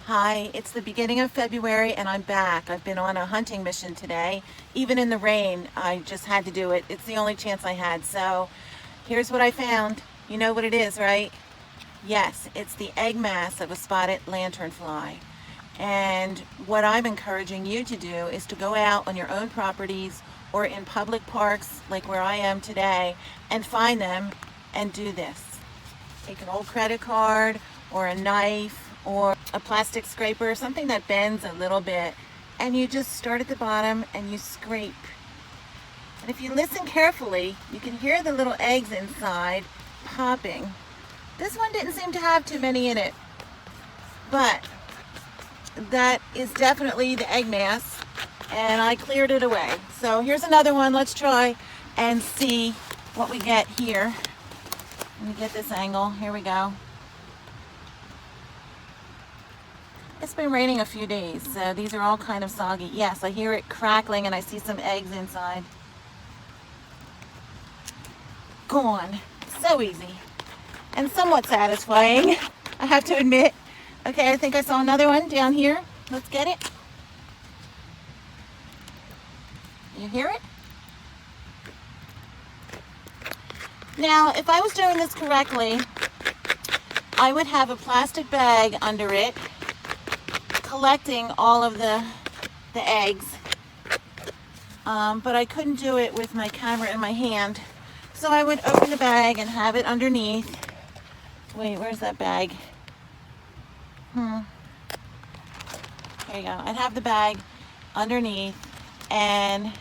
Hi, it's the beginning of February and I'm back. I've been on a hunting mission today. Even in the rain, I just had to do it. It's the only chance I had. So here's what I found. You know what it is, right? Yes, it's the egg mass of a spotted lanternfly. And what I'm encouraging you to do is to go out on your own properties or in public parks like where I am today and find them and do this. Take an old credit card or a knife or a plastic scraper, something that bends a little bit, and you just start at the bottom and you scrape. And if you listen carefully, you can hear the little eggs inside popping. This one didn't seem to have too many in it, but that is definitely the egg mass, and I cleared it away. So here's another one. Let's try and see what we get here. Let me get this angle. Here we go. It's been raining a few days, so these are all kind of soggy. Yes, I hear it crackling and I see some eggs inside. Gone. So easy. And somewhat satisfying, I have to admit. Okay, I think I saw another one down here. Let's get it. You hear it? Now, if I was doing this correctly, I would have a plastic bag under it, collecting all of the eggs. But I couldn't do it with my camera in my hand. So I would open the bag and have it underneath. Wait, where's that bag? There you go. I'd have the bag underneath, and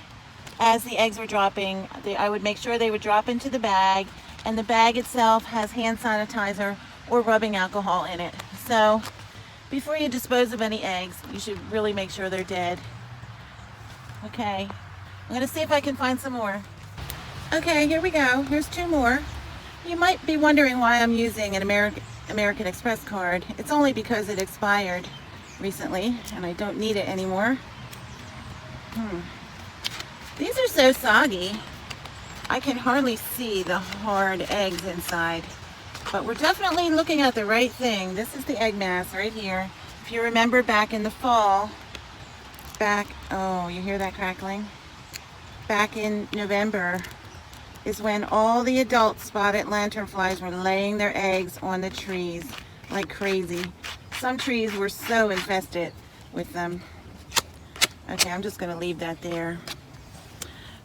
as the eggs were dropping, I would make sure they would drop into the bag, and the bag itself has hand sanitizer or rubbing alcohol in it. So before you dispose of any eggs, you should really make sure they're dead. Okay, I'm going to see if I can find some more. Okay, here we go. Here's two more. You might be wondering why I'm using an American Express card. It's only because it expired recently and I don't need it anymore. These are so soggy, I can hardly see the hard eggs inside. But we're definitely looking at the right thing. This is the egg mass right here. If you remember back in the fall, oh, you hear that crackling? Back in November is when all the adult spotted lanternflies were laying their eggs on the trees like crazy. Some trees were so infested with them. Okay, I'm just going to leave that there.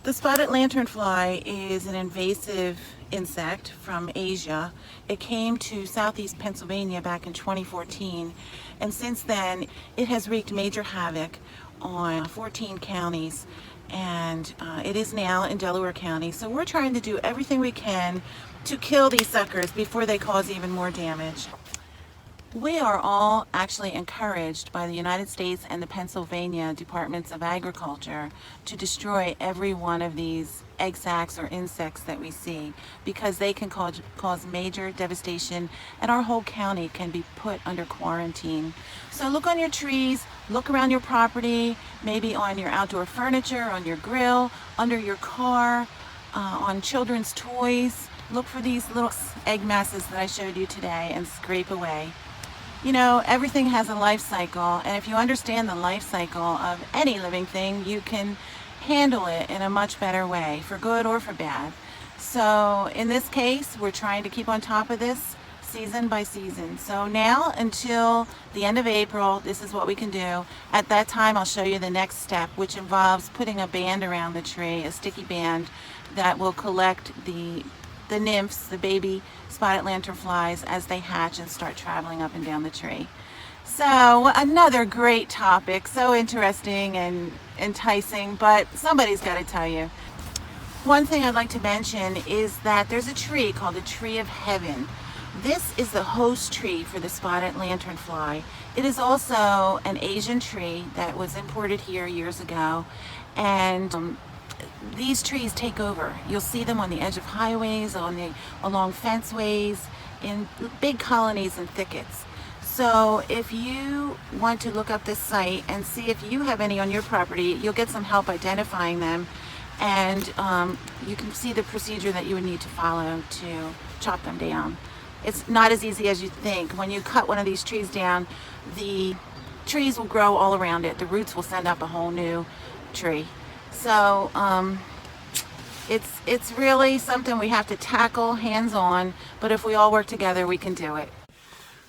The spotted lanternfly is an invasive insect from Asia. It came to southeast Pennsylvania back in 2014, and since then it has wreaked major havoc on 14 counties, and it is now in Delaware County. So we're trying to do everything we can to kill these suckers before they cause even more damage. We are all actually encouraged by the United States and the Pennsylvania Departments of Agriculture to destroy every one of these egg sacs or insects that we see, because they can cause major devastation, and our whole county can be put under quarantine. So look on your trees, look around your property, maybe on your outdoor furniture, on your grill, under your car, on children's toys. Look for these little egg masses that I showed you today and scrape away. You know, everything has a life cycle, and if you understand the life cycle of any living thing, you can handle it in a much better way, for good or for bad. So in this case, we're trying to keep on top of this season by season. So now until the end of April, this is what we can do. At that time, I'll show you the next step, which involves putting a band around the tree, a sticky band that will collect the nymphs, the baby spotted lanternflies, as they hatch and start traveling up and down the tree. So another great topic, so interesting and enticing, but somebody's got to tell you. One thing I'd like to mention is that there's a tree called the Tree of Heaven. This is the host tree for the spotted lanternfly. It is also an Asian tree that was imported here years ago, and these trees take over. You'll see them on the edge of highways, along fenceways, in big colonies and thickets. So if you want to look up this site and see if you have any on your property, you'll get some help identifying them, and you can see the procedure that you would need to follow to chop them down. it's not as easy as you think. When you cut one of these trees down, the trees will grow all around it. The roots will send up a whole new tree. So it's really something we have to tackle hands-on, but if we all work together, we can do it.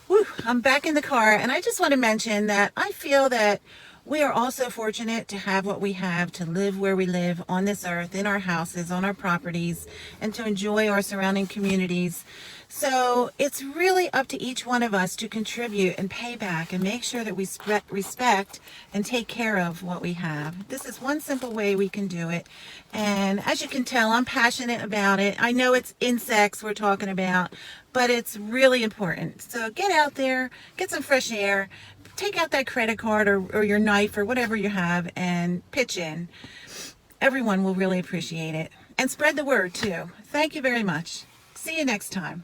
Whew, I'm back in the car, and I just want to mention that I feel that we are also fortunate to have what we have, to live where we live on this earth, in our houses, on our properties, and to enjoy our surrounding communities. So it's really up to each one of us to contribute and pay back and make sure that we respect and take care of what we have. This is one simple way we can do it. And as you can tell, I'm passionate about it. I know it's insects we're talking about, but it's really important. So get out there, get some fresh air, take out that credit card or your knife or whatever you have and pitch in. Everyone will really appreciate it. And spread the word too. Thank you very much. See you next time.